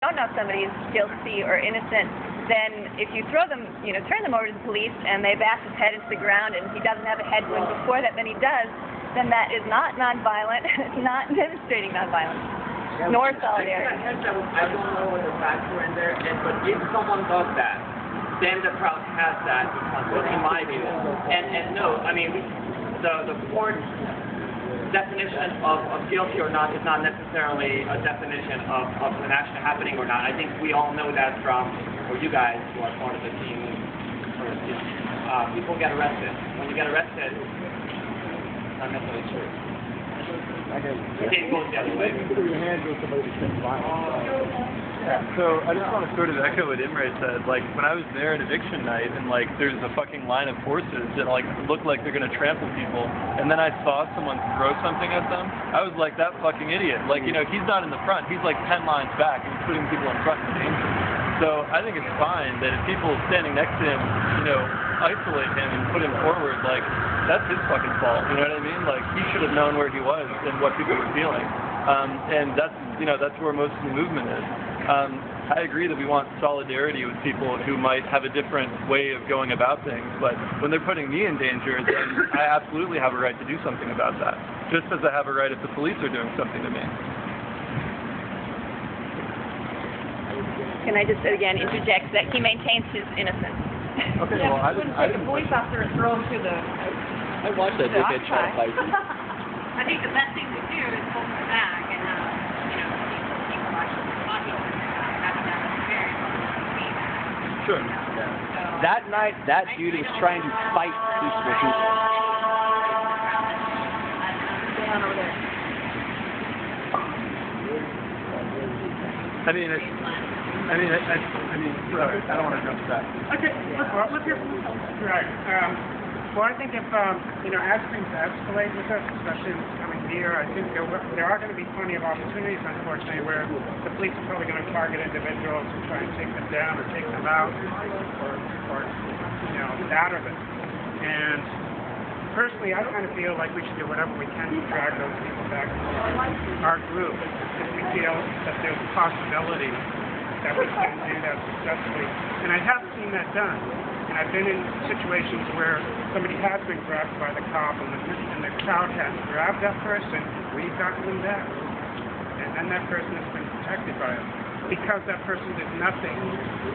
don't know if somebody's guilty or innocent, then if you throw them, turn them over to the police and they bash his head into the ground and he doesn't have a head wound before that, then he does, then that is not nonviolent. It's not demonstrating nonviolence, nor solidarity. I don't know what the facts were in there, but if someone does that, then the crowd has that responsibility, in my view. And no, I mean, the court's definition of guilty or not is not necessarily a definition of an action happening or not. I think we all know that from, or you guys who are part of the team, people get arrested. When you get arrested, it's not necessarily true. It goes the other way. Yeah, so I just want to sort of echo what Imre said. Like, when I was there at eviction night and, like, there's a fucking line of horses that, like, look like they're going to trample people, and then I saw someone throw something at them, I was like, that fucking idiot. Like, he's not in the front. He's, like, 10 lines back, and he's putting people in front in danger. So I think it's fine that if people standing next to him, isolate him and put him forward, like, that's his fucking fault. You know what I mean? Like, he should have known where he was and what people were feeling. And that's where most of the movement is. I agree that we want solidarity with people who might have a different way of going about things, but when they're putting me in danger, then I absolutely have a right to do something about that, just as I have a right if the police are doing something to me. Can I just again interject that he maintains his innocence? Okay, yeah, well, I didn't the police officer is thrown to the... I watched that dickhead try to fight. I think the best thing to do is hold him back and people actually talking to him, having that experience. Sure. So, That night, that dude was trying to fight peaceful people. down over there. I mean, sorry, I don't want to jump back. Okay, let's hear from you. Right. Well, I think if, as things escalate with us, especially in this coming year, I think there are going to be plenty of opportunities, unfortunately, where the police are probably going to target individuals and try and take them down or take them out or batter them. And personally, I kind of feel like we should do whatever we can to drag those people back to our group if we feel that there's a possibility that we can do that successfully. And I have seen that done. And I've been in situations where somebody has been grabbed by the cop and the crowd has grabbed that person, we've gotten them back. And then that person has been protected by us. Because that person did nothing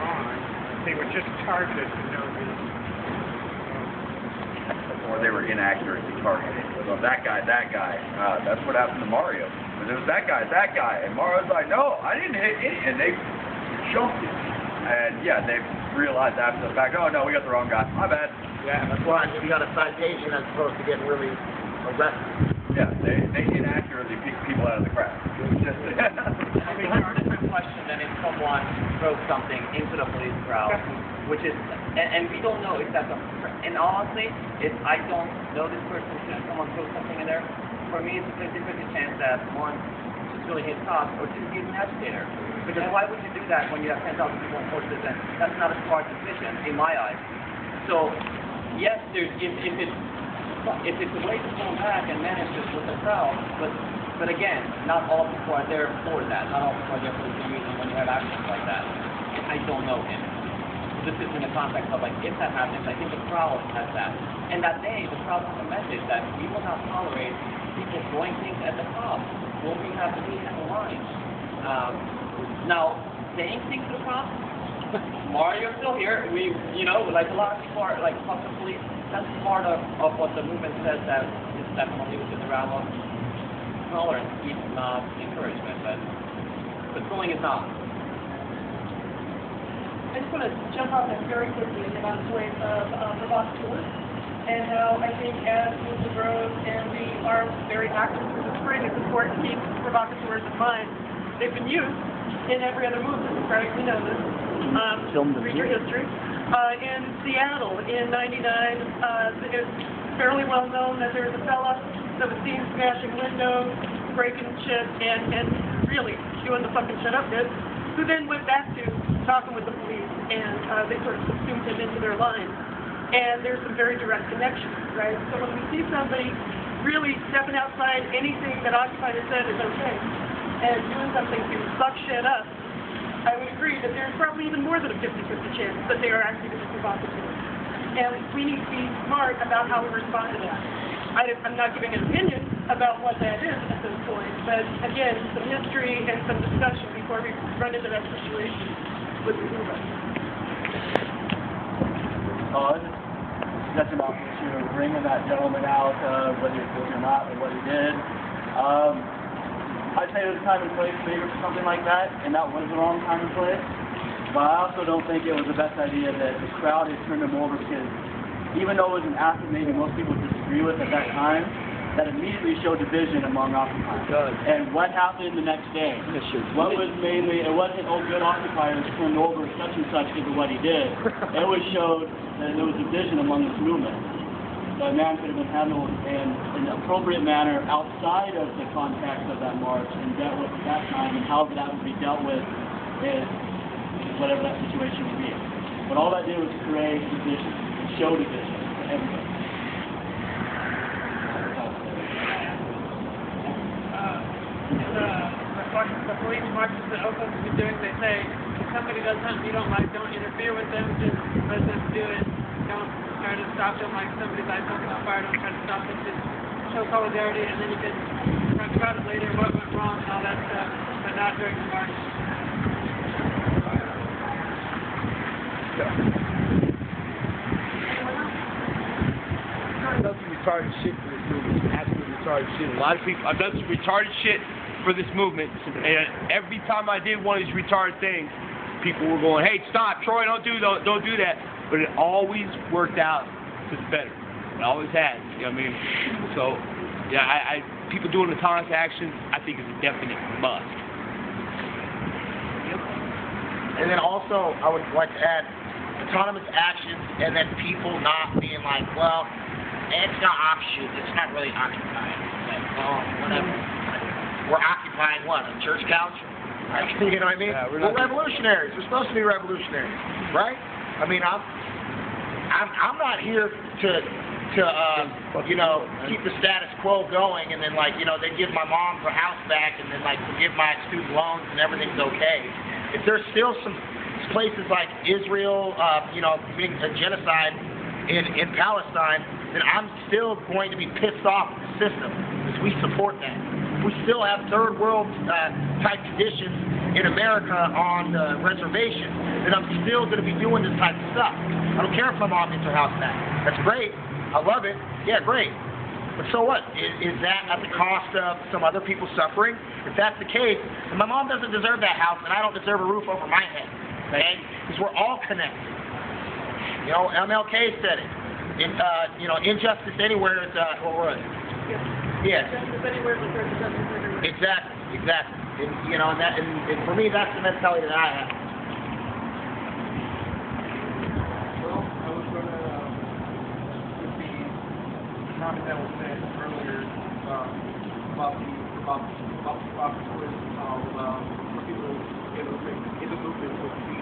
wrong, they were just targeted for no reason. Or they were inaccurately targeted. So that guy, that's what happened to Mario. But it was that guy, and Mario's like, no, I didn't hit any, and they jumped him. And yeah, they realized after the fact, oh no, we got the wrong guy. My bad. Yeah, that's why you got a citation as opposed to getting really arrested. Yeah, they inaccurately pick people out of the crowd. Just I think it's a different question than if someone throws something into the police crowd, which is, and we don't know if that's and honestly, if I don't know this person, if someone throws something in there, for me it's a 50-50 chance that one, just really hit cops, or two, he's an agitator. Because why would you do that when you have 10,000 people on forces, and that's not a smart decision, in my eyes. So, yes, if it's a way to pull back and manage this with the crowd, but again, not all people are there for that. Not all people are there for the same reason when you have actions like that. I don't know him. This is in the context of, like, if that happens, I think the crowd has that. And that day, the crowd has a message that we will not tolerate people throwing things at the cops when we have the meet at the line. Now, saying things to the cops, Mario's still here. We, like a lot of people are like, fuck the police. That's part of what the movement says that is definitely within the realm of tolerance, even not encouragement, but throwing is not. I just want to jump off that very quickly about the way of provocateurs and how I think as movement grows and we are very active through the spring, it's important to keep provocateurs in mind. They've been used in every other movement, right? We know this. Read your history. In Seattle in '99, it's fairly well known that there was a fella that was seen smashing windows, breaking shit, and really doing the fucking shit up bit, who then went back to talking with the police, and they sort of subsumed him into their line. And there's some very direct connections, right? So when we see somebody really stepping outside anything that Occupy has said is okay, and doing something to fuck shit up, I would agree that there's probably even more than a 50-50 chance that they are actually going to be provocateurs. And we need to be smart about how we respond to that. I'm not giving an opinion about what that is at this point, but again, some history and some discussion before we run into that situation would behoove us. That's an opportunity to bringing that gentleman out, whether he's guilty or not, or what he did. I'd say there's a time and place maybe for something like that, and that was the wrong time and place. But I also don't think it was the best idea that the crowd had turned him over, because even though it was an act that maybe most people disagree with at that time, that immediately showed division among occupiers. And what happened the next day? What was mainly, it wasn't, oh, good occupiers turned over such and such because of what he did. It was showed that there was division among this movement. That man could have been handled in an appropriate manner outside of the context of that march and dealt with at that time, and however that would be dealt with is whatever that situation would be. But all that did was create division, and show division to everybody. The police marches that Oakland's been doing, they say, if somebody does something you don't like, don't interfere with them, just let them do it. Don't try to stop them like somebody's lights something on fire, don't try to stop them, just show solidarity, and then you can talk about it later, what went wrong and all that stuff, but not during the march. I've done some retarded shit for this movement. Absolutely retarded shit. A lot of people, I've done some retarded shit for this movement, and every time I did one of these retarded things, people were going, "Hey, stop, Troy, don't do that." But it always worked out to the better. It always has. You know what I mean? So, yeah, people doing autonomous action, I think, is a definite must. And then also, I would like to add autonomous actions, and then people not being like, well, it's not offshoot, it's not really occupying. It's like, well, whatever. We're occupying what? A church couch? You know what I mean? Yeah, we're revolutionaries. We're supposed to be revolutionaries, right? I mean, I'm not here to you know, keep the status quo going, and then like, you know, they give my mom her house back, and then like forgive my student loans, and everything's okay. If there's still some places like Israel, you know, being a genocide in Palestine, then I'm still going to be pissed off at the system because we support that. If we still have third world type conditions in America on the reservation, then I'm still going to be doing this type of stuff. I don't care if my mom gets her house back. That's great. I love it. Yeah, great. But so what? Is that at the cost of some other people suffering? If that's the case, then my mom doesn't deserve that house, and I don't deserve a roof over my head. Okay? Because we're all connected. You know, MLK said it. You know, injustice anywhere is what was it? Yeah. Justice anywhere is justice everywhere. Exactly. And, you know, and for me, that's the mentality that I have. Well, I was going to, with the comment that was said earlier about the provocateurs, some people in the movement would be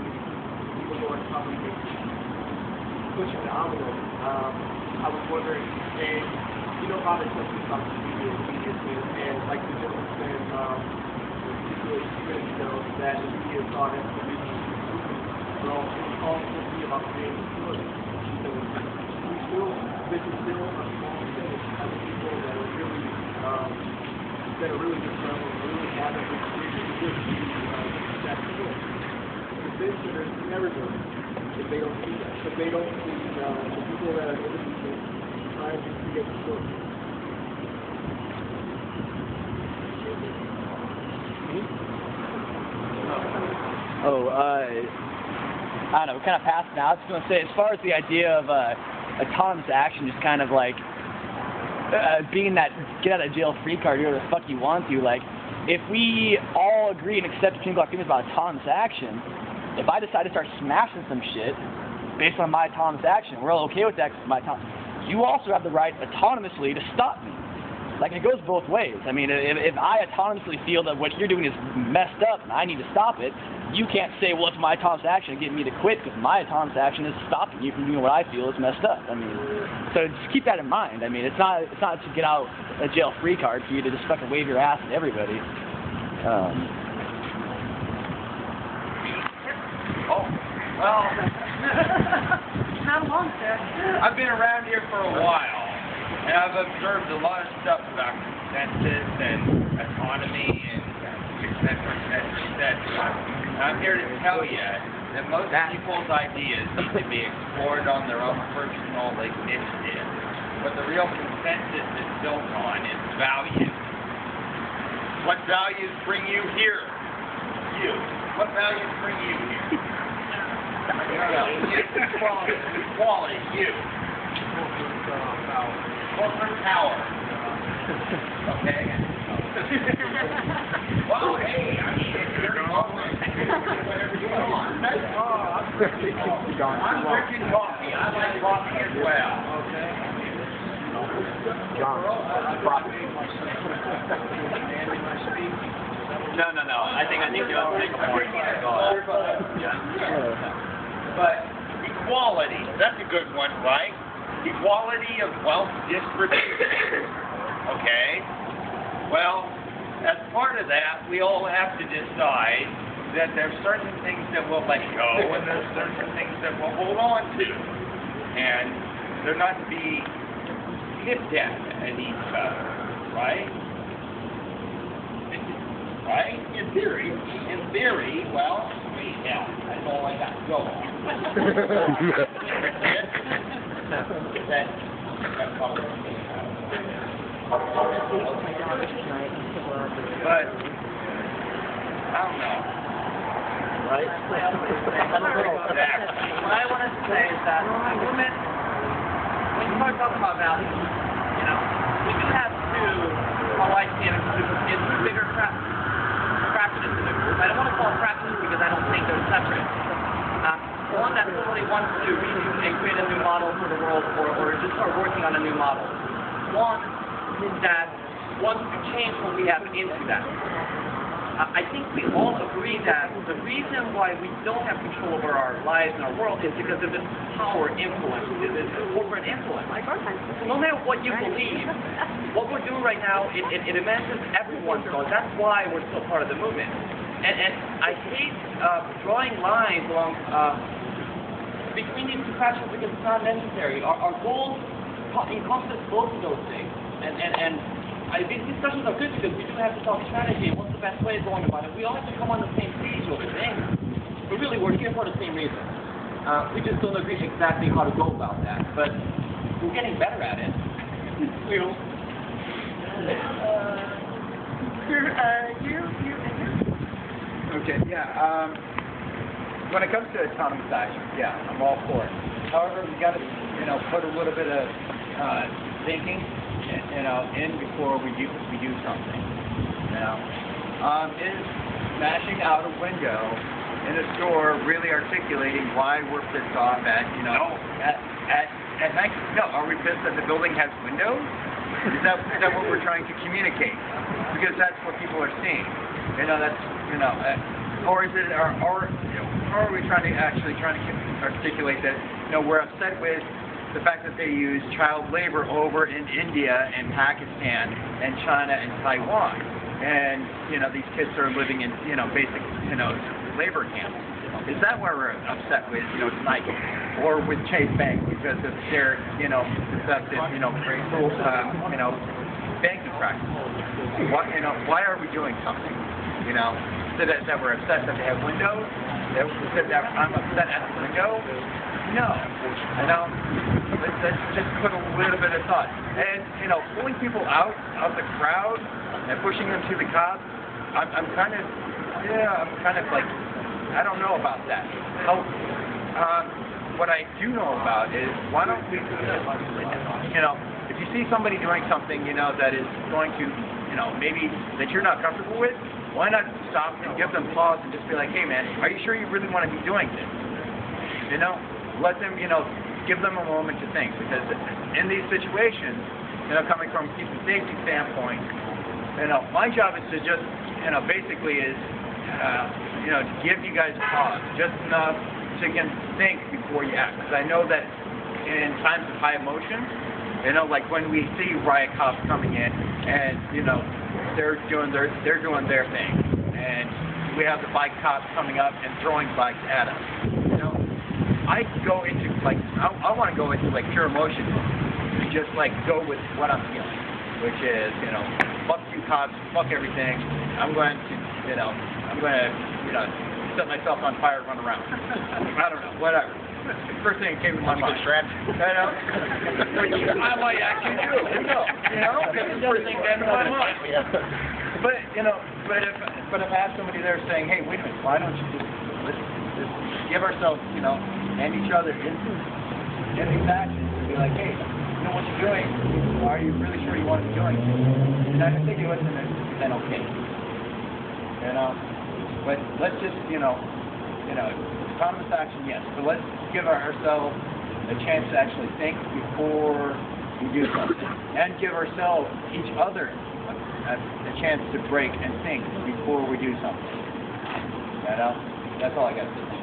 people who are probably pushing the envelope. I was wondering, and you know how they talk about the media says, and like the gentleman said, you know, that the media thought that the reason well, it's all supposed to be about creating stories. So this is still a small percentage of the people that are really just really have that experience with that story. The things that are never doing if they don't see that. If they don't see the people that are in the movement trying to create the story. I don't know, we're kind of past now. I was going to say, as far as the idea of autonomous action, just kind of like being that get out of jail free card, do whatever the fuck you want to, like, if we all agree and accept single opinions about autonomous action, if I decide to start smashing some shit based on my autonomous action, we're all okay with that because it's my autonomous. You also have the right autonomously to stop me. Like, it goes both ways. I mean, if I autonomously feel that what you're doing is messed up and I need to stop it, you can't say, well, it's my autonomous action to get me to quit because my autonomous action is stopping you from doing what I feel is messed up. I mean, so just keep that in mind. I mean, it's not to get out a jail free card for you to just fucking wave your ass at everybody. Well, How long, sir? I've been around here for a while, and I've observed a lot of stuff about consensus and autonomy and et cetera, et cetera, et cetera. And I'm here to tell you that most people's ideas need to be explored on their own personal initiative. What the real consensus is built on is values. What values bring you here? You. What values bring you here? Equality, you. Corporate power. Okay? Well, hey, I mean, if you're whatever you want. I'm drinking coffee. I like coffee as well. Okay? John, No. I think you have to make a point. But equality, that's a good one, right? Equality of wealth distribution. Okay? Well, as part of that, we all have to decide that there's certain things that we'll let go and there's certain things that we'll hold on to. And they're not to be nipped at each other, right? Right? In theory, well, yeah, that's all I got to go on. But, I don't know. Right? What I want to say is that the movement, when you start talking about values, we do have two, how I see it, is bigger fractions of the group. I don't want to call it fractions because I don't think they're separate. One that really wants to redo and create a new model for the world or just start working on a new model. One that wants to change what we have into that. I think we all agree that the reason why we don't have control over our lives and our world is because of this power influence, this corporate influence. So no matter what you believe, what we're doing right now, it immenses everyone's goals. That's why we're still part of the movement. And I hate drawing lines along between these two factions because it's not necessary. Our goals encompass both of those things. And these discussions are good because we do have to talk strategy and what's the best way of going about it. We all have to come on the same page over things. But really, we're here for the same reason. We just don't agree exactly how to go about that. But we're getting better at it. We hope. Okay, yeah. When it comes to autonomous action, yeah, I'm all for it. However, we got to, put a little bit of thinking, in before we do something. Is smashing out a window in a store really articulating why we're pissed off at, at night? No, are we pissed that the building has windows? Is that what we're trying to communicate? Because that's what people are seeing. Or is it, or are we trying to articulate that, we're upset with the fact that they use child labor over in India and Pakistan and China and Taiwan. And, these kids are living in, basic, labor camps. Is that why we're upset with, tonight? Or with Chase Bank because of their, deceptive, banking practices? Why are we doing something? That we're upset that they have windows? That I'm upset at the window? No. Let's just put a little bit of thought. And, pulling people out of the crowd and pushing them to the cops, I'm kind of like, I don't know about that. What I do know about is, why don't we, if you see somebody doing something, that is going to, maybe that you're not comfortable with, why not stop and give them pause and just be like, hey man, are you sure you really want to be doing this? Let them, give them a moment to think, because in these situations, coming from a people safety standpoint, my job is to just, basically is, to give you guys pause, just enough so you can think before you act. Because I know that in times of high emotion, like when we see riot cops coming in, and they're doing their thing, and we have the bike cops coming up and throwing bikes at us. I go into, like, I want to go into, like, pure emotion, to just, like, go with what I'm feeling, which is, you know, fuck you cops, fuck everything. I'm going to, set myself on fire, run around. I don't know, whatever. First thing that came to my mind. I know. I might actually do it. You know, it's the first thing that came to my mind. But if I have somebody there saying, hey, wait a minute, why don't you let's give ourselves, and each other in these actions and be like, hey, you know what you're doing? Are you really sure you want to be doing it? And if they do it, then okay. But let's just, autonomous action, yes, but let's give ourselves a chance to actually think before we do something, and give ourselves, each other, a chance to break and think before we do something. That's all I got to say.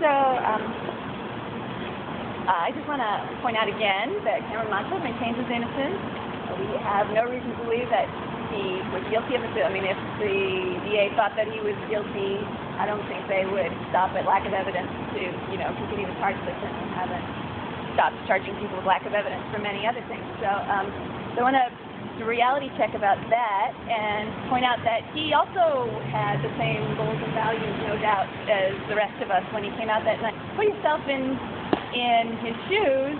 So, I just want to point out again that Cameron Montrose maintains his innocence. We have no reason to believe that he was guilty of it. I mean, if the DA thought that he was guilty, I don't think they would stop at lack of evidence to, continue to charge the person and haven't stopped charging people with lack of evidence for many other things. So, I want to do a reality check about that and point out that he also had the same goals and values, no doubt, as the rest of us when he came out that night. Put yourself in his shoes,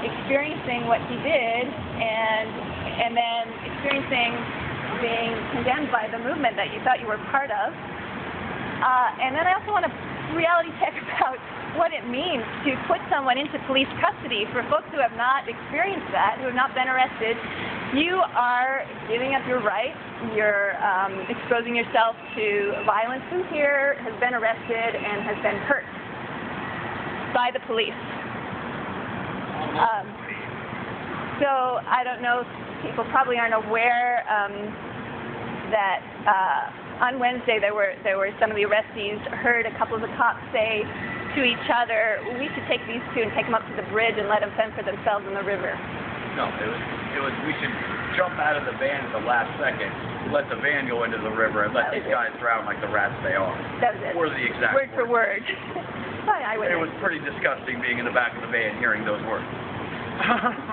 experiencing what he did, and then experiencing being condemned by the movement that you thought you were part of. And then I also want to reality check about what it means to put someone into police custody. For folks who have not experienced that, who have not been arrested, you are giving up your rights. You're exposing yourself to violence. Who here has been arrested and has been hurt by the police? So I don't know, people probably aren't aware that on Wednesday there were some of the arrestees heard a couple of the cops say to each other, we should take these two and take them up to the bridge and let them fend for themselves in the river. No, it was we should jump out of the van at the last second, let the van go into the river, and let these guys drown like the rats they are. That was it. Or the exact word for word. It was pretty disgusting being in the back of the van hearing those words.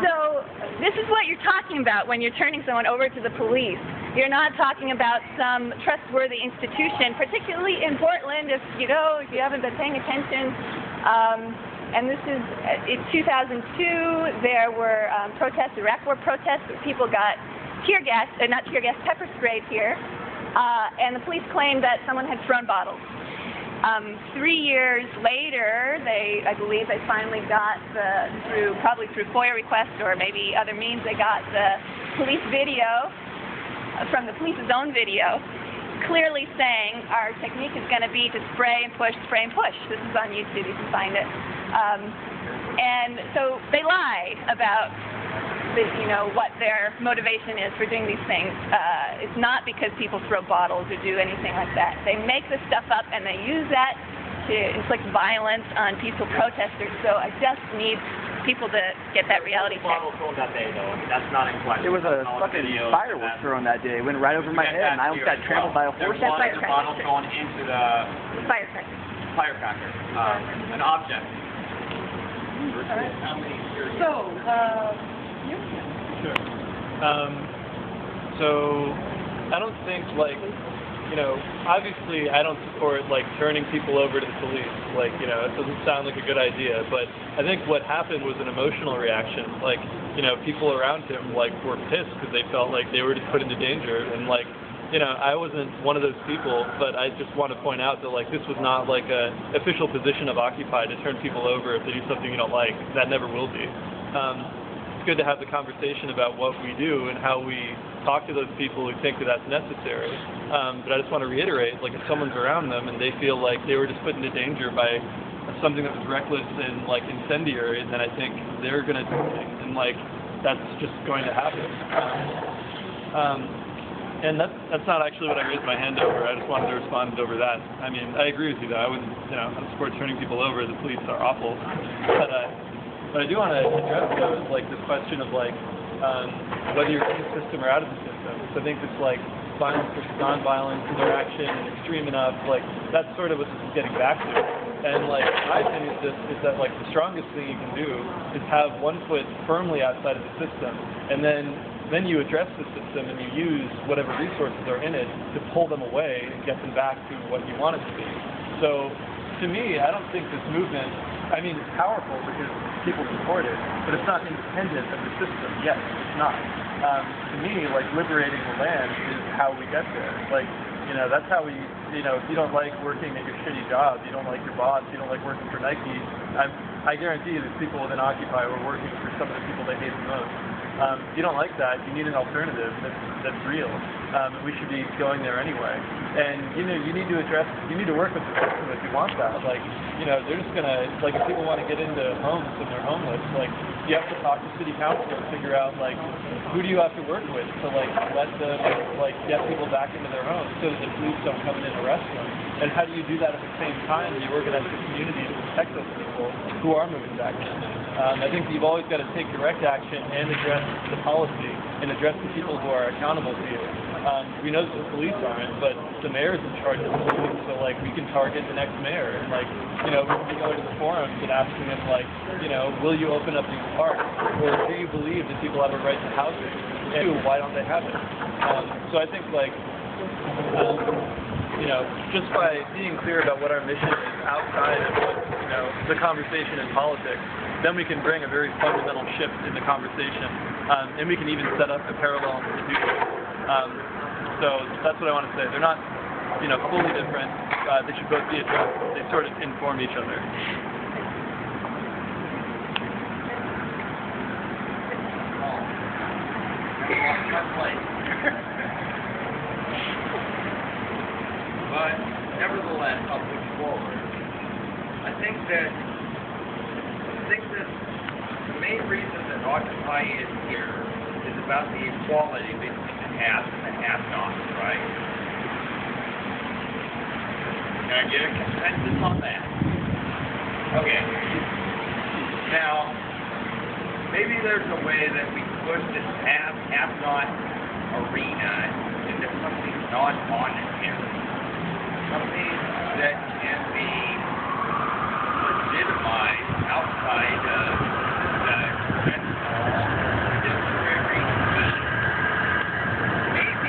So this is what you're talking about when you're turning someone over to the police. You're not talking about some trustworthy institution, particularly in Portland. If you haven't been paying attention. And this is in 2002. There were protests, Iraq War protests. People got pepper sprayed here, and the police claimed that someone had thrown bottles. 3 years later, I believe they finally got probably through FOIA request or maybe other means, they got the police video from the police's own video, clearly saying our technique is going to be to spray and push. This is on YouTube, you can find it. And so they lied about what their motivation is for doing these things. It's not because people throw bottles or do anything like that. They make this stuff up and they use that to inflict violence on peaceful protesters. So I just need people to get that reality check. Bottle thrown that day, though. I mean, that's not in question. It was a fucking firework thrown that day. It went right over my head, and I almost got trampled by a horse. There was a bottle thrown into the firecracker. An object. So, Sure. So I don't think, obviously I don't support, turning people over to the police. It doesn't sound like a good idea, but I think what happened was an emotional reaction. People around him, were pissed because they felt like they were just put into danger. And, I wasn't one of those people, but I just want to point out that, this was not, a official position of Occupy to turn people over if they do something you don't like. That never will be. It's good to have the conversation about what we do and how we talk to those people who think that that's necessary. But I just want to reiterate, if someone's around them and they feel like they were just put into danger by something that was reckless and incendiary, then I think they're going to do things, and that's just going to happen. And that's not actually what I raised my hand over. I just wanted to respond over that. I mean, I agree with you though. I wouldn't, I don't support turning people over. The police are awful. But I do want to address though, this question of whether you're in the system or out of the system. So I think it's violence versus non-violence interaction and extreme enough, like, that's sort of what this is getting back to. And, like, my opinion is that, like, the strongest thing you can do is have one foot firmly outside of the system, and then you address the system and you use whatever resources are in it to pull them away and get them back to what you want it to be. So, to me, I don't think this movement, I mean, it's powerful because people support it, but it's not independent of the system. Yes, it's not. To me, like, liberating the land is how we get there. Like, you know, that's how we, you know, if you don't like working at your shitty job, you don't like your boss, you don't like working for Nike, I guarantee you there's people within Occupy who are working for some of the people they hate the most. If you don't like that, you need an alternative that's real. We should be going there anyway. And, you know, you need to work with the system if you want that. Like, you know, they're just gonna, like, if people want to get into homes and they're homeless, like, you have to talk to city council and figure out, like, who do you have to work with to, like, let them, like, get people back into their homes so that the police don't come in and arrest them. And how do you do that at the same time you organize the community to protect those people who are moving back in? I think you've always got to take direct action and address the policy and address the people who are accountable to you. We know that the police aren't, but the mayor's in charge of the police, so, like, we can target the next mayor. And, like, you know, we can go to the forums and asking them, like, you know, will you open up these parks? Or do you believe that people have a right to housing? And why don't they have it? So I think, like, you know, just by being clear about what our mission is outside of, you know, the conversation in politics, then we can bring a very fundamental shift in the conversation, and we can even set up a parallel institution. So that's what I want to say. They're not, you know, fully different. They should both be addressed. They sort of inform each other. But nevertheless, I'll push forward. I think that the main reason that Occupy is here is about the equality between the haves and the have-nots, right? Can I get a consensus on that? Okay. Now, maybe there's a way that we push this have-not arena into something non-monetary. Something that can be legitimized outside of the conventional arbitrary means.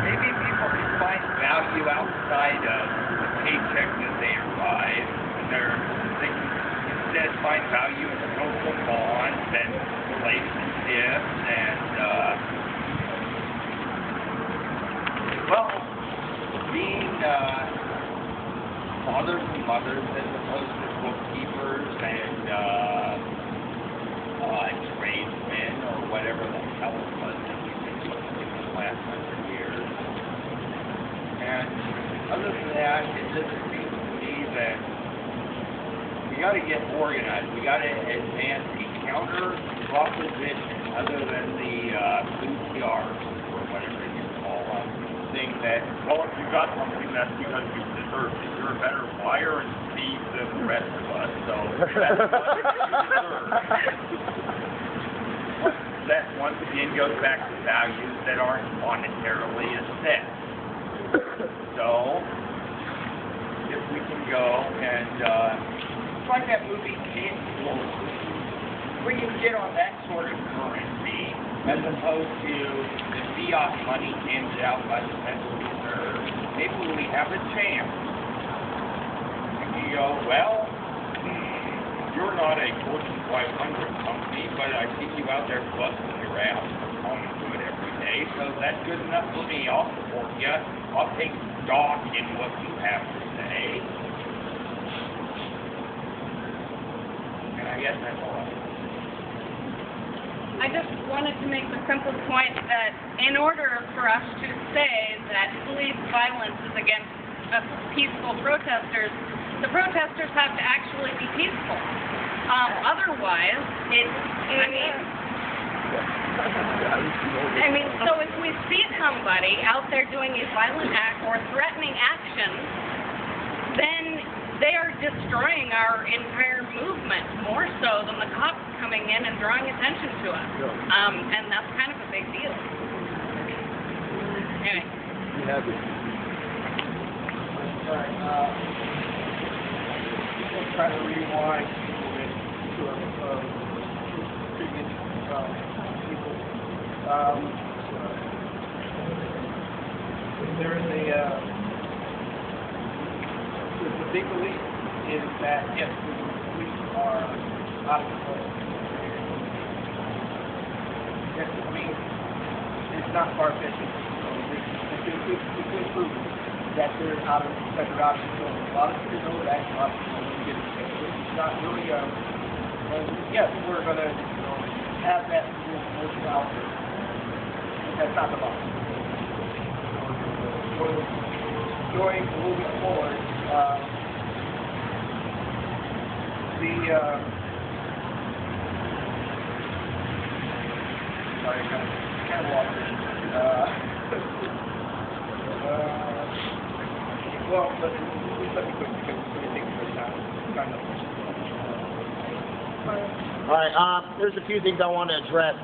Maybe people can find value outside of the paycheck that they arrive, and they can instead find value in social bonds and relationships and well, being fathers and mothers as opposed to bookkeepers and tradesmen or whatever the hell it was that we've been doing in the last 100 years. And other than that, it doesn't seem to me that we got to get organized. We got to advance a counter proposition other than the BTR or whatever you call them. Thing that, well, if you got something, that's because you deserve it. You're a better liar and thief than the rest of us, so that's what you deserve. That once again goes back to values that aren't monetarily assessed. So, if we can go and, it's like that movie Cancel, where you get on that sort of currency, as opposed to the fiat money handed out by the Federal Reserve, maybe we have a chance. And you go, well, you're not a Fortune 500 company, but I see you out there busting your ass home to it every day, so that's good enough for me. I'll support you. I'll take stock in what you have to say. And I guess that's all I have. I just wanted to make the simple point that in order for us to say that police violence is against peaceful protesters, the protesters have to actually be peaceful. Otherwise, so if we see somebody out there doing a violent act or threatening action, then they are destroying our entire movement more so than the cops coming in and drawing attention to us. And that's kind of a big deal. Anyway. You have it. Alright, let's try to rewind to a previous people. There is the big belief is that, yes, the police are out of control. Yes, I mean, it's not far-fetched. It's been proven that they're out of control. A lot of people know that, a lot of people don't get it. It's not really, yes, we're going to have that emotion out there. But that's not the law. Going moving forward, sorry, kind of lost it. Well, let me quick because it's going to take some time. All right, there's a few things I want to address.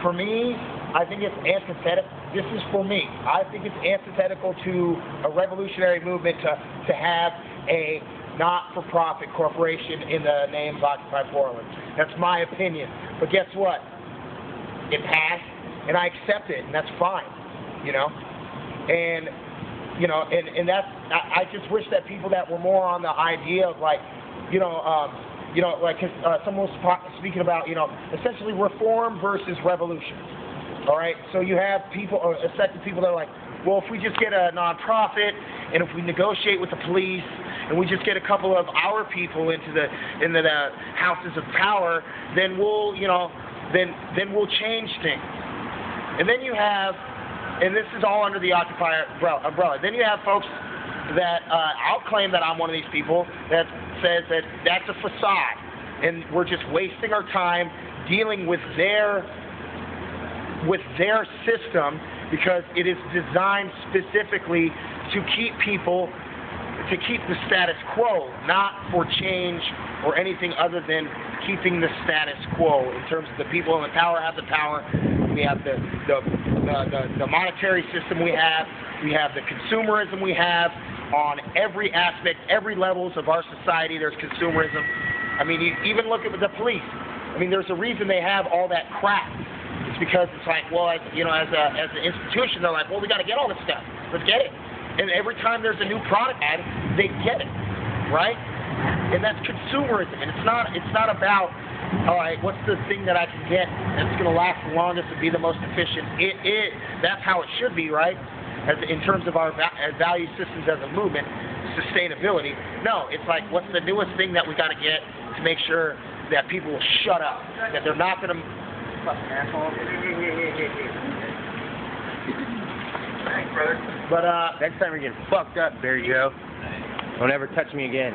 For me, I think it's antithetical. This is for me. I think it's antithetical to a revolutionary movement to have a not-for-profit corporation in the name of Occupy Portland. That's my opinion. But guess what? It passed, and I accept it, and that's fine. You know, and that's. I just wish that people that were more on the idea of like, someone was speaking about, essentially reform versus revolution. All right, so you have people, or a sect of people that are like, well, if we just get a nonprofit, and if we negotiate with the police, and we just get a couple of our people into the houses of power, then we'll, then we'll change things. And then you have, and this is all under the Occupy umbrella. Then you have folks that I'll claim that I'm one of these people that says that that's a facade, and we're just wasting our time dealing with their system because it is designed specifically to keep people, to keep the status quo, not for change or anything other than keeping the status quo. In terms of the people in the power have the power, we have the monetary system we have the consumerism we have on every aspect, every levels of our society. There's consumerism. I mean, you even look at the police. I mean, there's a reason they have all that crap. It's because it's like, well, as an institution, they're like, well, we got to get all this stuff. Let's get it. And every time there's a new product ad, they get it, right? And that's consumerism. And it's not about, all right, what's the thing that I can get that's going to last the longest and be the most efficient? That's how it should be, right? In terms of our value systems as a movement, sustainability. No, it's like, what's the newest thing that we got to get to make sure that people will shut up, that they're not going to. Fucking asshole. Thanks, brother. But next time you're getting fucked up, Barry Joe. Don't ever touch me again.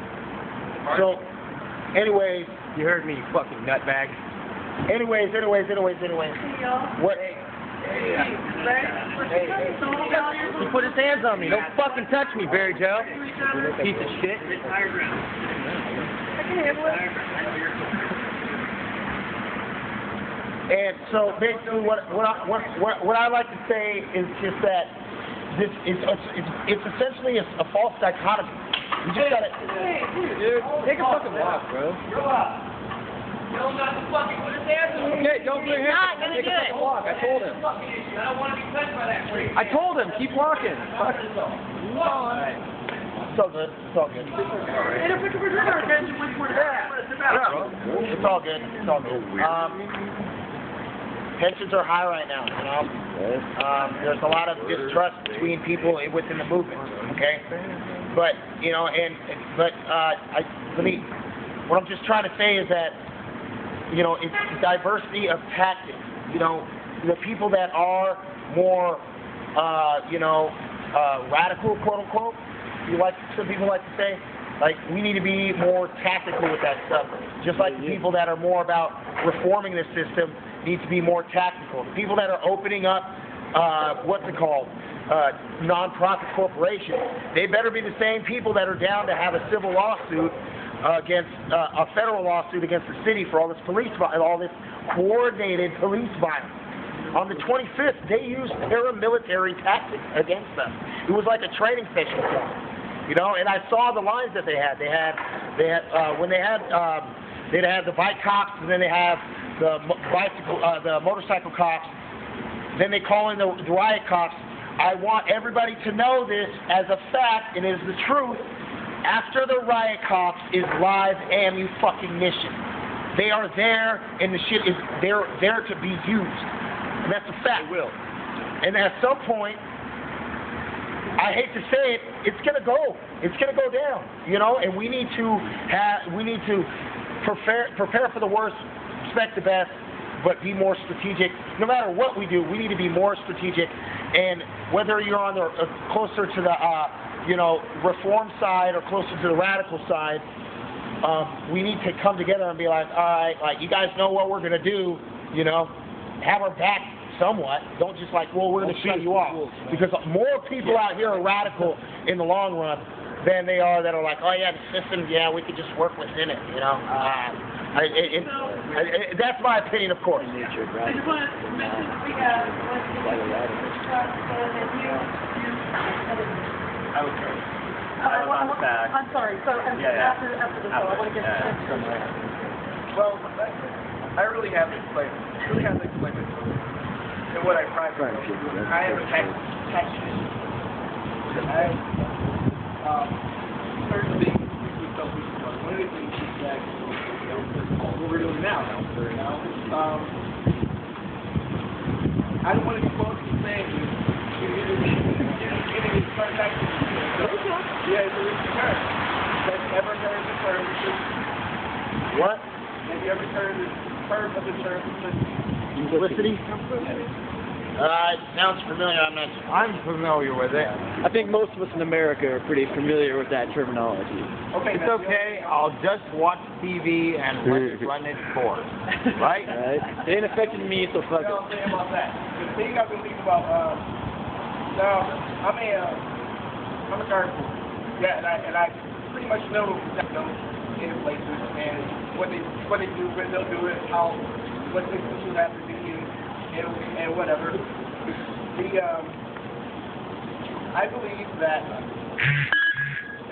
So, anyways, you heard me, you fucking nutbag. Anyways. What? He put his hands on me. Don't fucking touch me, Barry Joe. Piece of shit. I can handle it. And so basically, what I like to say is just that this is it's essentially a false dichotomy. You just gotta, dude, take a fucking walk, bro. Grow up. Tell him not to fucking put his hands on me. Okay, don't put your hands on me. Take a fucking walk. I told him. I don't want to be touched by that freak. I told him, keep walking. Fuck. It's all good. It's all good. Hey, don't put your attention when you're there. It's all good. It's all good. Tensions are high right now, there's a lot of distrust between people within the movement, okay? But, what I'm just trying to say is that, it's diversity of tactics. The people that are more, radical, quote unquote, some people like to say, like, we need to be more tactical with that stuff. Just like the people that are more about reforming the system need to be more tactical. The people that are opening up, nonprofit corporations. They better be the same people that are down to have a civil lawsuit against a federal lawsuit against the city for all this all this coordinated police violence. On the 25th, they used paramilitary tactics against us. It was like a training session for them, you know. And I saw the lines that they had. They'd have the bike cops, and then they have the motorcycle cops. Then they call in the riot cops. I want everybody to know this as a fact, and it is the truth. After the riot cops is live ammu-fucking-mission. They are there, and the shit is there to be used. And that's a fact. It will. And at some point, I hate to say it, it's gonna go. It's gonna go down. You know, and we need to prepare for the worst, expect the best, but be more strategic. No matter what we do, we need to be more strategic. And whether you're on the closer to the reform side or closer to the radical side, we need to come together and be like, all right, like, you guys know what we're gonna do. You know, have our back somewhat. Don't just like, well, we're gonna shut you off, because more people out here are radical in the long run than they are that are like, oh yeah, the system, yeah, we could just work within it. You know. That's my opinion, of course. I just want to mention we have I would try. I'm sorry. So after this, I want to get to Well, I really have to explain it. And what I tried to do. I am a tactician. Certain things we felt we should do. One of the things is that, what we're doing now. I don't want to be close to saying getting started back to yeah, it's a term. Have you ever heard the term? What? Have you ever heard the term of the term Simplicity? It sounds familiar. I'm familiar with it. I think most of us in America are pretty familiar with that terminology. Okay, It's okay. I'll just watch TV and let it run its course. Right? Right? It ain't affecting me, so fuck You know what I'm saying about that? The thing I believe about, now, I'm a guard. Yeah, and I pretty much know in places and what they do, when they'll do it, what they should have to do, and whatever. I believe that,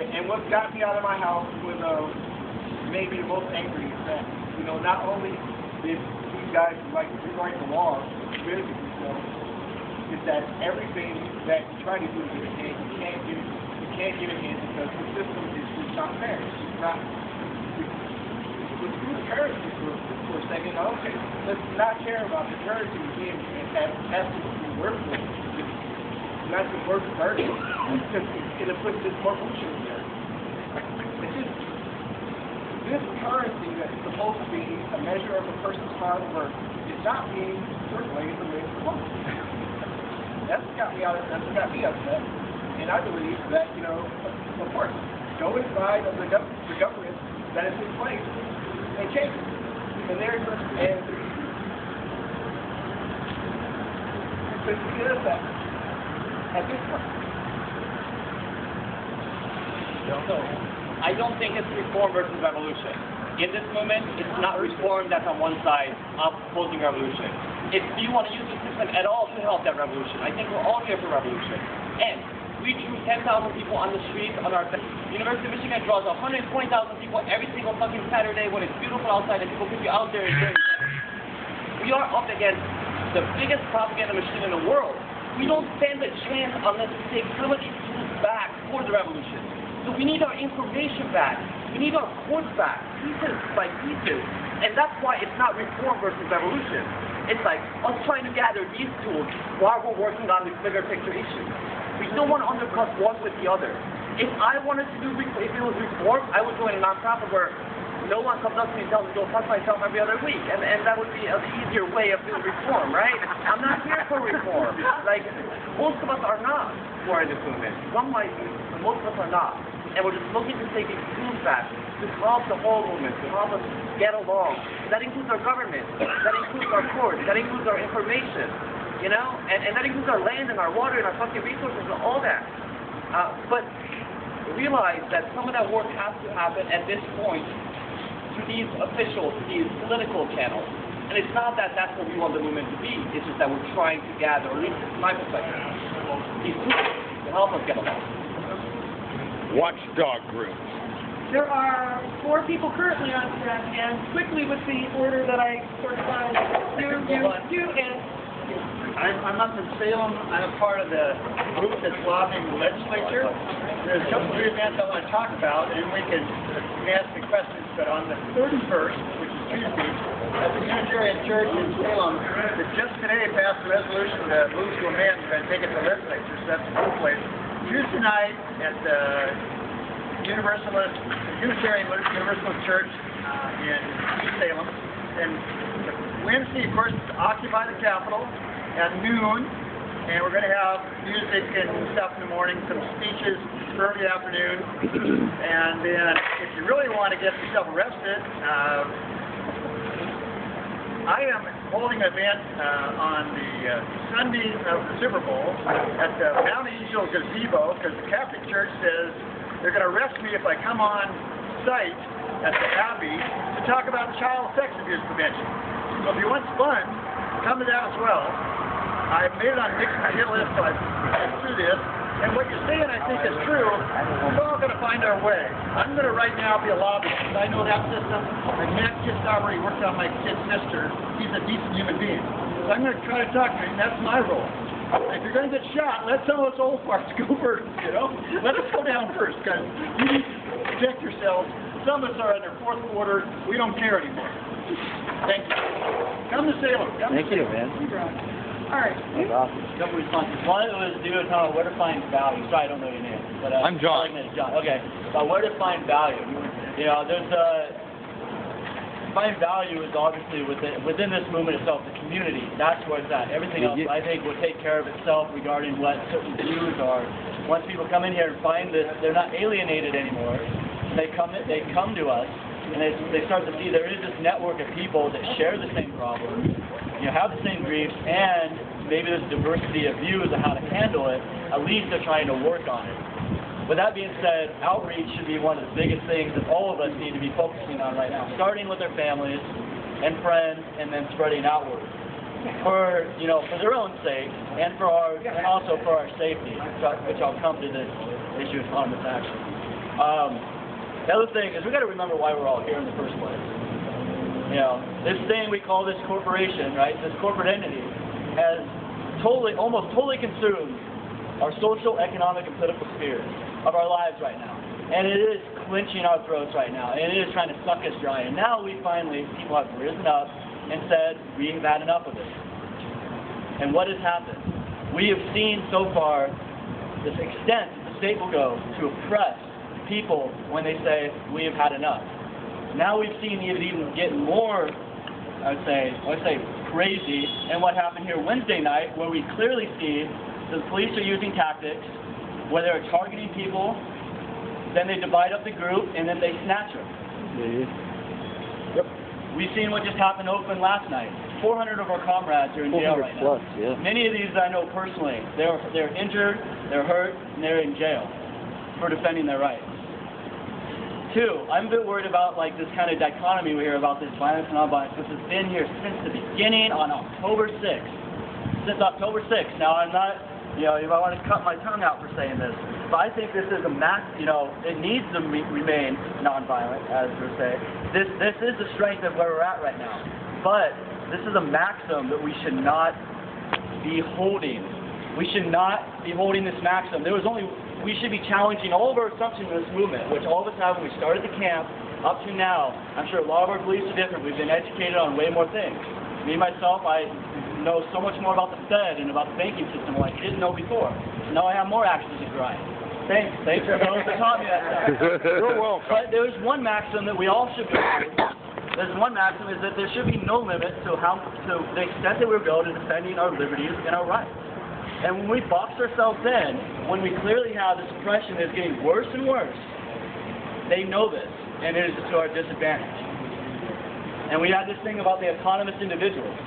and what got me out of my house was maybe the most angry is that, you know, not only did these guys like rewrite the law, really, is that everything that you try to do to get ahead, you can't get ahead because the system is just not fair. It's not. Let's do the currency for a second. Okay, let's not care about the currency being absolutely worthless. It's not the worth of currency because it'll put this more bullshit in there. It's just this currency that's supposed to be a measure of a person's hard work is not being circulated the way it's supposed to. That's what got me upset. And I believe that, you know, of course, go inside of the government that is in place and change it. And there's to get us that at this point. So, I don't think it's reform versus revolution. In this moment, it's not reform that's on one side of opposing revolution. If you want to use the system at all to help that revolution, I think we're all here for revolution. And we drew 10,000 people on the streets on our University of Michigan draws 120,000 people every single fucking Saturday when it's beautiful outside and people can be out there and doing it. We are up against the biggest propaganda machine in the world. We don't stand a chance unless we take some of these tools back for the revolution. So we need our information back. We need our courts back, pieces by pieces. And that's why it's not reform versus revolution. It's like us trying to gather these tools while we're working on these bigger picture issues. We don't want to undercut one with the other. If I wanted to do, if it was reform, I would join a nonprofit where no one comes up to me and tells me to go fuck myself every other week. And that would be an easier way of doing reform, right? I'm not here for reform. Like, most of us are not for this movement. Some might be, but most of us are not. And we're just looking to take these tools back to help the whole movement, to help us get along. That includes our government. That includes our courts. That includes our information. you know, and that includes our land and our water and our fucking resources and all that. But realize that some of that work has to happen at this point through these officials, these political channels. And it's not that that's what we want the movement to be, it's just that we're trying to gather, or at least from my perspective, these tools to help us get along. Watchdog groups. There are 4 people currently on staff, and quickly with the order that I sort of found, you, and I'm up in Salem. I'm a part of the group that's lobbying the legislature. There's a couple of events I want to talk about, and we can ask the questions. But on the 31st, which is Tuesday, at the Unitarian Church in Salem, that just today passed a resolution to move to amend and take it to the legislature. So that's a cool place. Tuesday night at the Unitarian Universalist Church in East Salem, and Wednesday, of course, is Occupy the Capitol at noon, and we're going to have music and stuff in the morning, some speeches early afternoon, and then if you really want to get yourself arrested, I am holding an event on the Sunday of the Super Bowl at the Mount Angel Gazebo, because the Catholic Church says they're going to arrest me if I come on site at the Abbey to talk about child sex abuse prevention. So if you want fun, come to that as well. I've made it on Nick's hit list, so I've been through this. And what you're saying, I think, is true. We're all going to find our way. I'm going to right now be a lobbyist, because I know that system. I met Kid Sauber, he worked on my kid's sister. He's a decent human being. So I'm going to try to talk to him. That's my role. If you're going to get shot, let some of us old farts go first, you know? Let us go down first, because you need to protect yourselves. Some of us are in their 4th quarter. We don't care anymore. Thank you. Come to Salem. Thank you, man. all right. That's awesome. Couple responses. One was due to where to find value. Sorry, I don't know your name. But, I'm John. John. Okay. Where to find value? You know, there's find value is obviously within this movement itself, the community. That's where it's at. Everything else, I think, will take care of itself regarding what certain views are. Once people come in here and find this, they're not alienated anymore. They come to us, and they start to see there is this network of people that share the same problems, you know, have the same griefs, and maybe there's diversity of views of how to handle it. At least they're trying to work on it. With that being said, outreach should be one of the biggest things that all of us need to be focusing on right now, starting with their families and friends, and then spreading outward for their own sake, and also for our safety, which I'll come to this issue of autonomous action. The other thing is we got to remember why we're all here in the first place. You know, this thing we call this corporation, right? This corporate entity has almost totally consumed our social, economic, and political spheres of our lives right now. And it is clenching our throats right now. And it is trying to suck us dry. And now people have risen up and said, we've had enough of this. And what has happened? We have seen so far this extent the state will go to oppress people when they say, we have had enough. Now we've seen it even get more, I would say crazy, and what happened here Wednesday night, where we clearly see the police are using tactics where they're targeting people, then they divide up the group, and then they snatch them. Yep. We've seen what just happened in Oakland last night. 400 of our comrades are in jail right now. Plus, yeah. Many of these I know personally. They're injured, they're hurt, and they're in jail for defending their rights. 2, I'm a bit worried about this kind of dichotomy we hear about this violence and non-violence, which has been here since the beginning on October 6th. Since October 6th. Now, I'm not, you might want to cut my tongue out for saying this, but I think this is it needs to remain nonviolent, as we're saying. This is the strength of where we're at right now. But this is a maxim that we should not be holding. We should not be holding this maxim. We should be challenging all of our assumptions in this movement, which all of us have when we started the camp up to now. I'm sure a lot of our beliefs are different. We've been educated on way more things. Me, myself, I know so much more about the Fed and about the banking system like I didn't know before. So now I have more axes to grind. Thanks for those that taught me that stuff. You're welcome. But there's one maxim that we all should be holding. There's one maxim is that there should be no limit to the extent that we go to defending our liberties and our rights. And when we box ourselves in, when we clearly have the suppression is getting worse and worse, they know this, and it is to our disadvantage. And we had this thing about the autonomous individuals.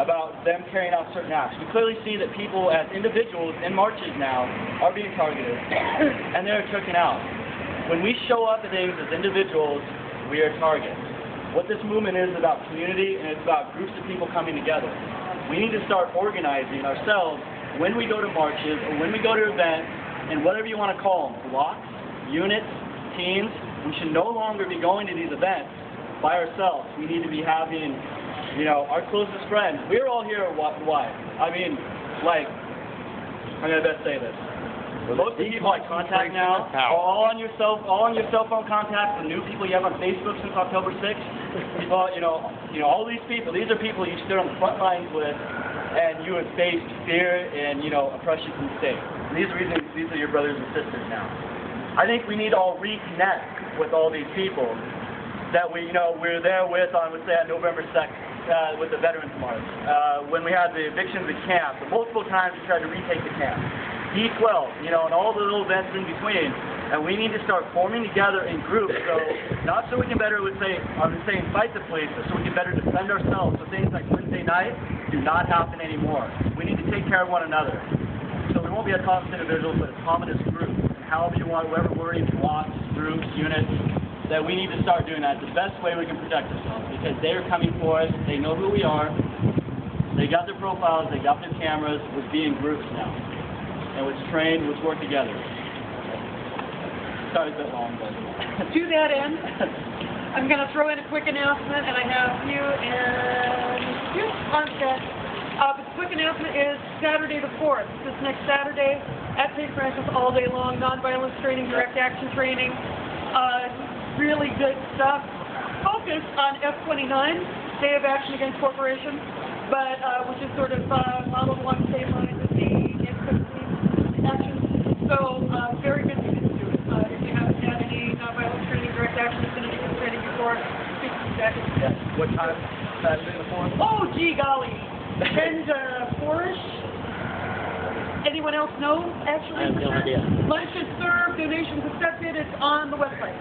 about them carrying out certain acts. We clearly see that people as individuals in marches now are being targeted and they're taken out. When we show up at things as individuals, we are targets. What this movement is about community, and it's about groups of people coming together. We need to start organizing ourselves when we go to marches or when we go to events, and whatever you want to call them, blocks, units, teams. We should no longer be going to these events by ourselves. We need to be having, our closest friends. We're all here. Why? I mean, like, I'm gonna best say this. Most of the people I contact now are all on your cell phone contacts. The new people you have on Facebook since October 6th. People, all these people. These are people you stood on the front lines with, and you have faced fear and oppression from the state. And these are your brothers and sisters now. I think we need to all reconnect with all these people that we're there with on, let's say, on November 2nd with the Veterans March. When we had the evictions at camp, multiple times we tried to retake the camp. D12, and all the little events in between. And we need to start forming together in groups, not so we can better, fight the police, but so we can better defend ourselves. So things like Wednesday night do not happen anymore. We need to take care of one another. So we won't be a common individuals, but a communist group. And however you want, whatever wording, blocks, groups, units, that we need to start doing that. The best way we can protect ourselves, because they are coming for us. They know who we are. They got their profiles. They got their cameras. Let's be in groups now. And let's train, let's work together. Sorry, it's a bit long, but... To that end, I'm going to throw in a quick announcement, and I have you on set. But the quick announcement is Saturday the 4th. This next Saturday at St. Francis all day long. Nonviolence training, direct action training. Really good stuff. Focus on F29, Day of Action Against Corporation, but which is sort of modeled along the same lines as the action. So, very good thing to do. If you haven't had any nonviolence training, direct action, definitive training before, 60 seconds. Yes. What time? Saturday the 4th? Oh, gee golly. 10 to 4-ish. Anyone else know, actually? I have no idea. Lunch is served, donations accepted. It's on the website.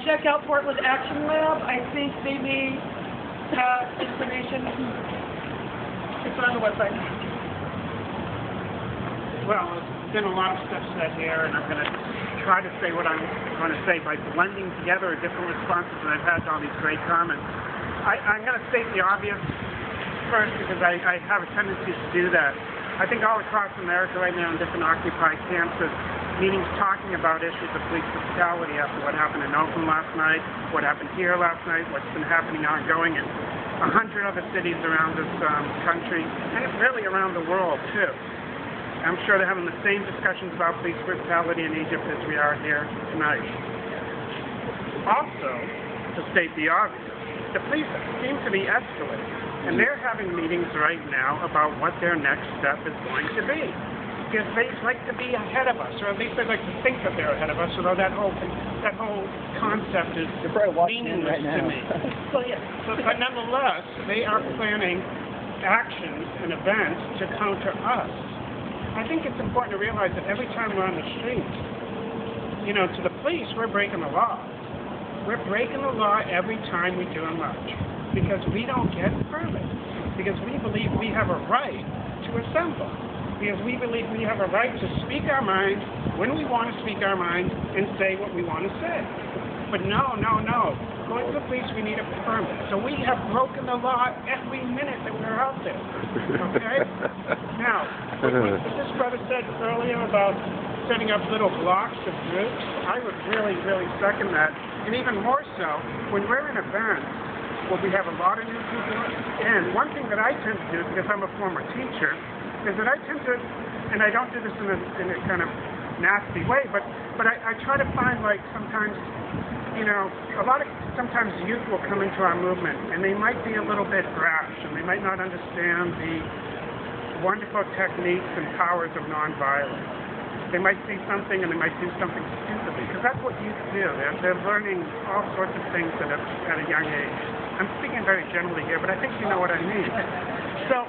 Check out Portland Action Lab. I think they may have information. It's on the website. Well, there's been a lot of stuff said here, and I'm going to try to say what I'm going to say by blending together different responses, and I've had all these great comments. I'm going to state the obvious first, because I have a tendency to do that. I think all across America right now in different Occupy camps, there's meetings talking about issues of police brutality after what happened in Oakland last night, what happened here last night, what's been happening ongoing in 100 other cities around this country, and really around the world, too. I'm sure they're having the same discussions about police brutality in Egypt as we are here tonight. Also, to state the obvious, the police seem to be escalating, and they're having meetings right now about what their next step is going to be. Because they like to be ahead of us, or at least they like to think that they're ahead of us, although that whole concept is meaningless to me. Well, yeah. But nonetheless, they are planning actions and events to counter us. I think it's important to realize that every time we're on the streets, to the police, we're breaking the law. We're breaking the law every time we do a march, because we don't get permits, because we believe we have a right to assemble, because we believe we have a right to speak our mind when we want to speak our mind and say what we want to say. But no. Going to the police, we need a permit. So we have broken the law every minute that we're out there. Okay? Now, what this brother said earlier about setting up little blocks of groups, I would really, really second that. And even more so, when we're in events where we have a lot of new people, and one thing that I tend to do, because I'm a former teacher, is that I tend to, and I don't do this in a kind of nasty way, but I try to find, like, sometimes, sometimes youth will come into our movement, and they might be a little bit brash, and they might not understand the wonderful techniques and powers of nonviolence. They might see something, and they might do something stupidly, because that's what youth do. They're learning all sorts of things at a young age. I'm speaking very generally here, but I think you know what I mean. So,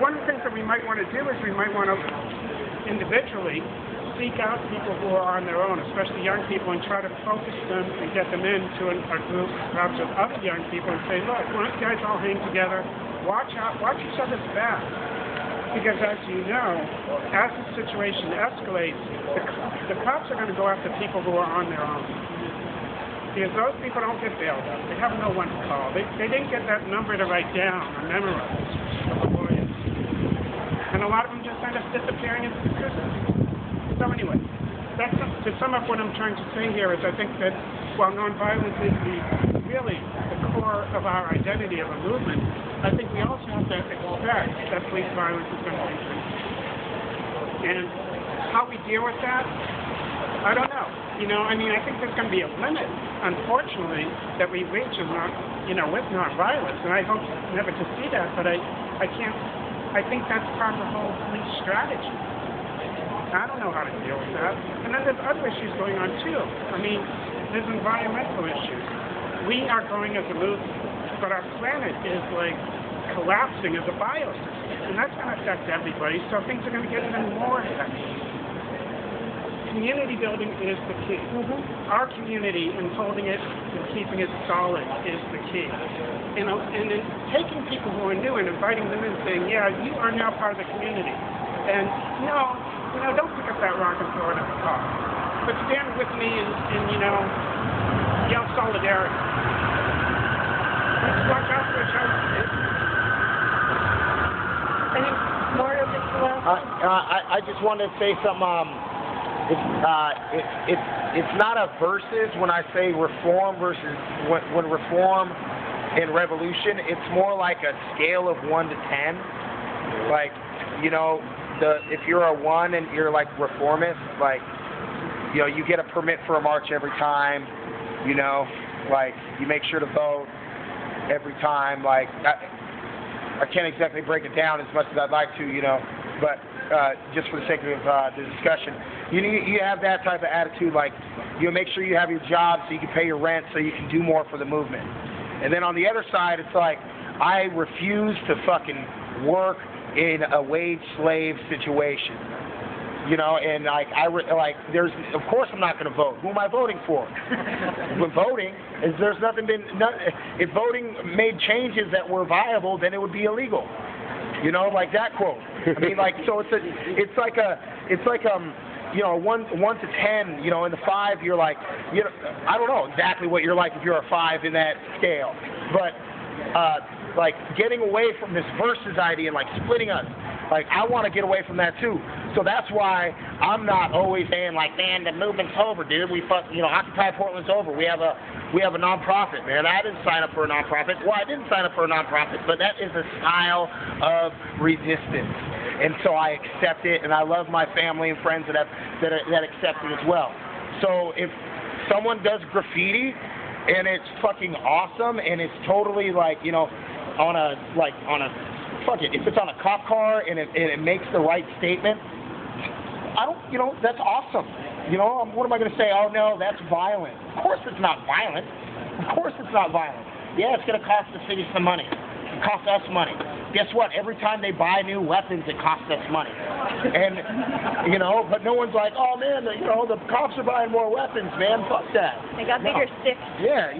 one of the things that we might want to do is we might want to individually seek out people who are on their own, especially young people, and try to focus them and get them into a group, perhaps of other young people, and say, look, why don't you guys all hang together, watch each other's back. Because as you know, as the situation escalates, the cops are going to go after people who are on their own. Because those people don't get bailed out. They have no one to call. They didn't get that number to write down or memorize of the lawyers. And a lot of them just end up disappearing into the system. So anyway, to sum up what I'm trying to say here is I think that while nonviolence is really the core of our identity of a movement, I think we also have to expect that police violence is going to increase. And how we deal with that, I don't know. I think there's going to be a limit, unfortunately, that we reach with nonviolence. And I hope never to see that, but I think that's part of the whole police strategy. I don't know how to deal with that. And then there's other issues going on, too. There's environmental issues. We are growing as a movement, but our planet is, collapsing as a biosystem. And that's going to affect everybody, so things are going to get even more heavy. Community building is the key. Our community and holding it and keeping it solid is the key. And then taking people who are new and inviting them in, saying, yeah, you are now part of the community. And don't pick up that rock and throw it at the car. But stand with me and yell solidarity. Let's watch out for each other. Any more of this? I just wanted to say something. It's not a versus when I say reform versus when reform and revolution. It's more like a scale of 1 to 10. If you're a 1 and you're reformist, you get a permit for a march every time. You make sure to vote every time. I can't exactly break it down as much as I'd like to, but just for the sake of the discussion. You have that type of attitude, you make sure you have your job so you can pay your rent so you can do more for the movement. And then on the other side, it's I refuse to fucking work in a wage slave situation. And there's, of course I'm not going to vote. Who am I voting for? When voting, if voting made changes that were viable, then it would be illegal. Like that quote. So it's like 1 to 10, in the 5, you're I don't know exactly what you're like if you're a 5 in that scale, but getting away from this versus idea and splitting us, I want to get away from that too. So that's why I'm not always saying man, the movement's over, dude. Occupy Portland's over. We have a nonprofit, man. I didn't sign up for a nonprofit. Well, I didn't sign up for a nonprofit, but that is a style of resistance. And so I accept it, and I love my family and friends that accept it as well. So if someone does graffiti and it's fucking awesome and it's totally if it's on a cop car and it makes the right statement, that's awesome. What am I going to say? Oh no, that's violent. Of course it's not violent. Of course it's not violent. Yeah, it's going to cost the city some money. It costs us money. Guess what? Every time they buy new weapons, it costs us money. And, but no one's like, oh man, the cops are buying more weapons, man. Fuck that. They got bigger sticks. Yeah,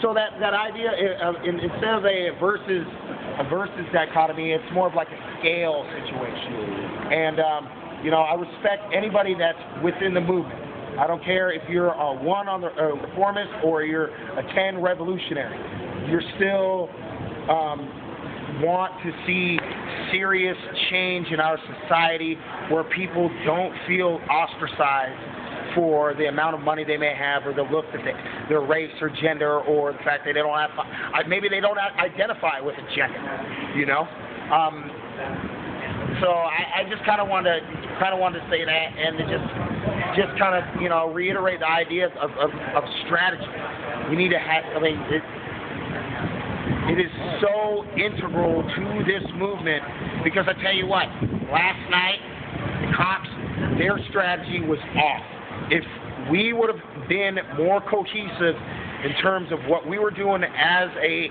so that idea of instead of a versus dichotomy, it's more of a scale situation. And I respect anybody that's within the movement. I don't care if you're a 1 on the reformist or you're a 10 revolutionary. You're still want to see serious change in our society where people don't feel ostracized for the amount of money they may have or the look that their race or gender or the fact that they don't have, maybe they don't identify with a gender, So I just kind of wanted to say that and to just kind of reiterate the idea of strategy. We need to have. It is so integral to this movement because I tell you what, last night the cops, their strategy was off. If we would have been more cohesive in terms of what we were doing as a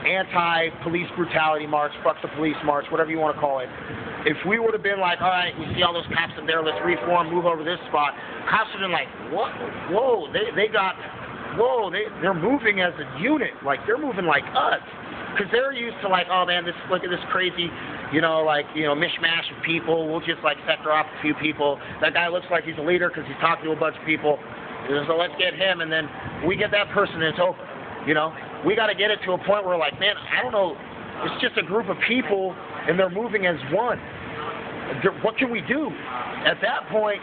anti-police brutality march, fuck the police march, whatever you want to call it. If we would have been all right, we see all those cops in there, let's reform, move over this spot. Cops would have been what? Whoa, they got whoa, they're moving as a unit. Like, they're moving like us. Because they're used to, like, oh, man, look at this crazy, mishmash of people. We'll just, like, sector off a few people. That guy looks like he's a leader because he's talking to a bunch of people. So let's get him, and then we get that person, and it's over. We got to get it to a point where, like, man, I don't know, it's just a group of people, and they're moving as one. What can we do? At that point,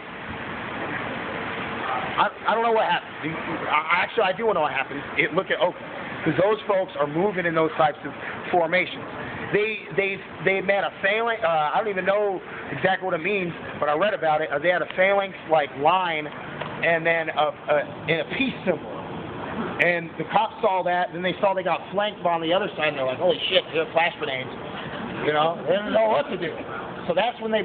I don't know what happens. Actually, I do know what happens. Look at Oakland, because those folks are moving in those types of formations. They had a phalanx. I don't even know exactly what it means, but I read about it. They had a phalanx like line, and then in a peace symbol. And the cops saw that. Then they saw they got flanked on the other side, and they're like, "Holy shit! They're flash grenades." They didn't know what to do. So that's when they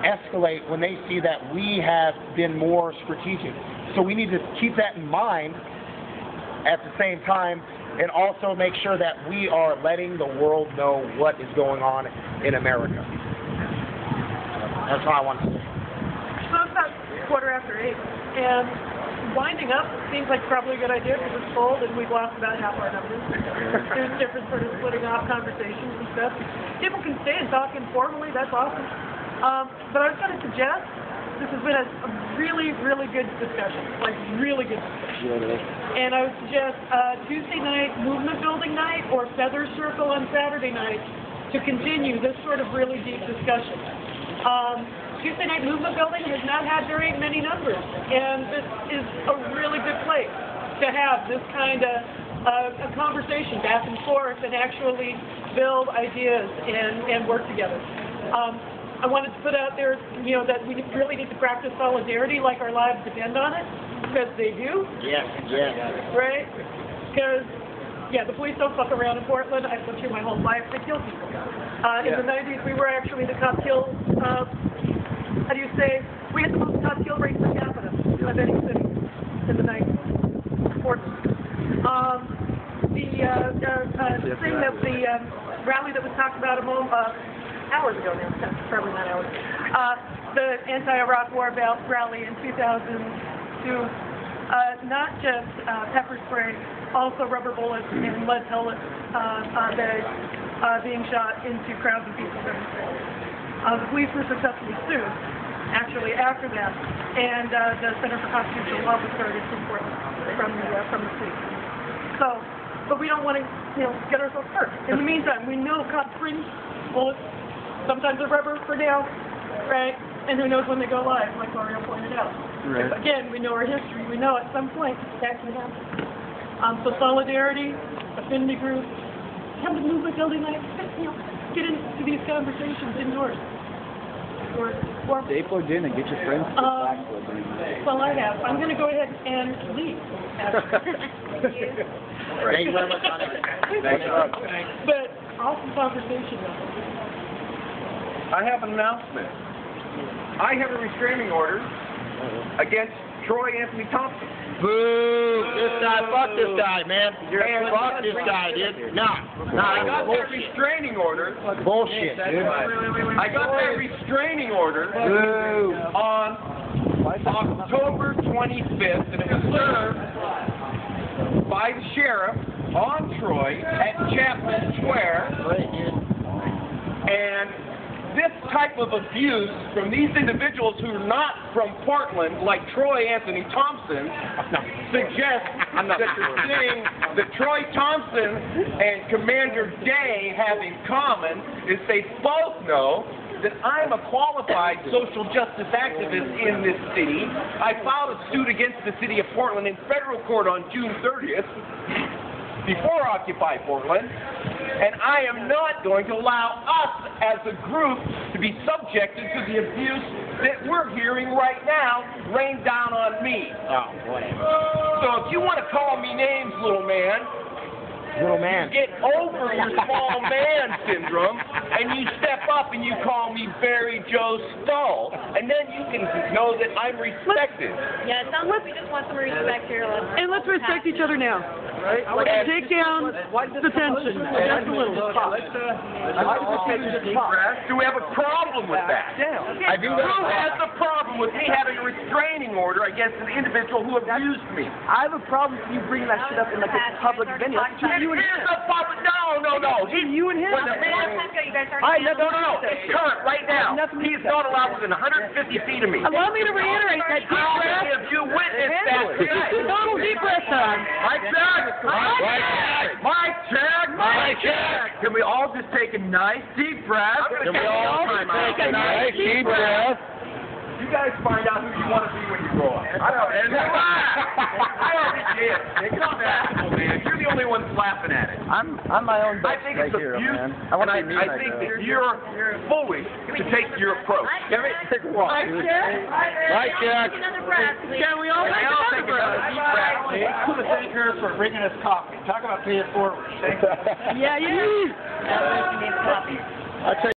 escalate, when they see that we have been more strategic. So we need to keep that in mind at the same time, and also make sure that we are letting the world know what is going on in America. That's all I want to say. So it's about 8:15, and winding up seems like probably a good idea because it's cold and we've lost about half our numbers. There's different sort of splitting off conversations and stuff. People can stay and talk informally, that's awesome. But I was going to suggest, this has been a really, really good discussion, like really good discussion. And I would suggest Tuesday night movement building night or Feather Circle on Saturday night to continue this sort of really deep discussion. Tuesday night movement building has not had very many numbers, and this is a really good place to have this kind of a conversation back and forth and actually build ideas and work together. I wanted to put out there, that we really need to practice solidarity like our lives depend on it, because they do. Yes. Right? Because, the police don't fuck around in Portland. I've lived here my whole life. They kill people. In the 90s, we were actually the top kill, we had the most top kill rate per capita of any city in the 90s. Portland. The rally that was talked about hours ago now, probably not hours, the anti-Iraq war rally in 2002, not just pepper spray, also rubber bullets and lead pellets being shot into crowds of people demonstrating. The police were successfully sued, actually, after that, and the Center for Constitutional Law was started from Portland, from the city. So, but we don't want to, get ourselves hurt. In the meantime, we know cops bring bullets. Sometimes they're rubber for now, right? And who knows when they go live, like Mario pointed out. Right. Again, we know our history. We know at some point that can happen. So solidarity, affinity groups, have the movement building night, get into these conversations indoors. Or stay plugged in and get your friends to get back plugged in. Well, I have. I'm going to go ahead and leave. Thank you very much. But awesome conversation, though. I have an announcement. I have a restraining order against Troy Anthony Thompson. Boo! This guy, fuck this guy, man. Fuck this guy, dude. I got that restraining order. Bullshit, dude. I got that restraining order on October 25th, and it was served by the sheriff on Troy at Chapman Square. And this type of abuse from these individuals who are not from Portland, like Troy Anthony Thompson, suggests that the thing that Troy Thompson and Commander Day have in common is they both know that I'm a qualified social justice activist in this city. I filed a suit against the city of Portland in federal court on June 30th, before Occupy Portland, and I am not going to allow us as a group to be subjected to the abuse that we're hearing right now rain down on me. Oh, whatever. So if you want to call me names, little man, get over your small man syndrome, and you step up and you call me Barry Joe Stull, and then you can know that I'm respected. Yeah, it sounds like we just want some respect here. And let's respect each other now. right? Take down the tension. Just a little. Do we have a problem with that? I do. Who has a problem with me having a restraining order against an individual who abused me? I have a problem with you bringing that shit up in like a public venue. No. You and him. When the man, no. It's current right now. He's not allowed within 150 feet of me. Allow me to reiterate that deep How breath. many of you witnessed that tonight? Total deep breath time. Mic check. Can we all just take a nice deep breath? Can we all take a nice deep breath? You guys find out who you want to be when you grow up. I already did. It's not that simple, man. You're the only one laughing at it. I'm my own I think it's abuse, and I think that you're foolish to take your approach. Mic check. Another breath, please. Can we all take another breath? Thank her for bringing us coffee. Talk about paying it forward. Thank you. Yeah. Coffee.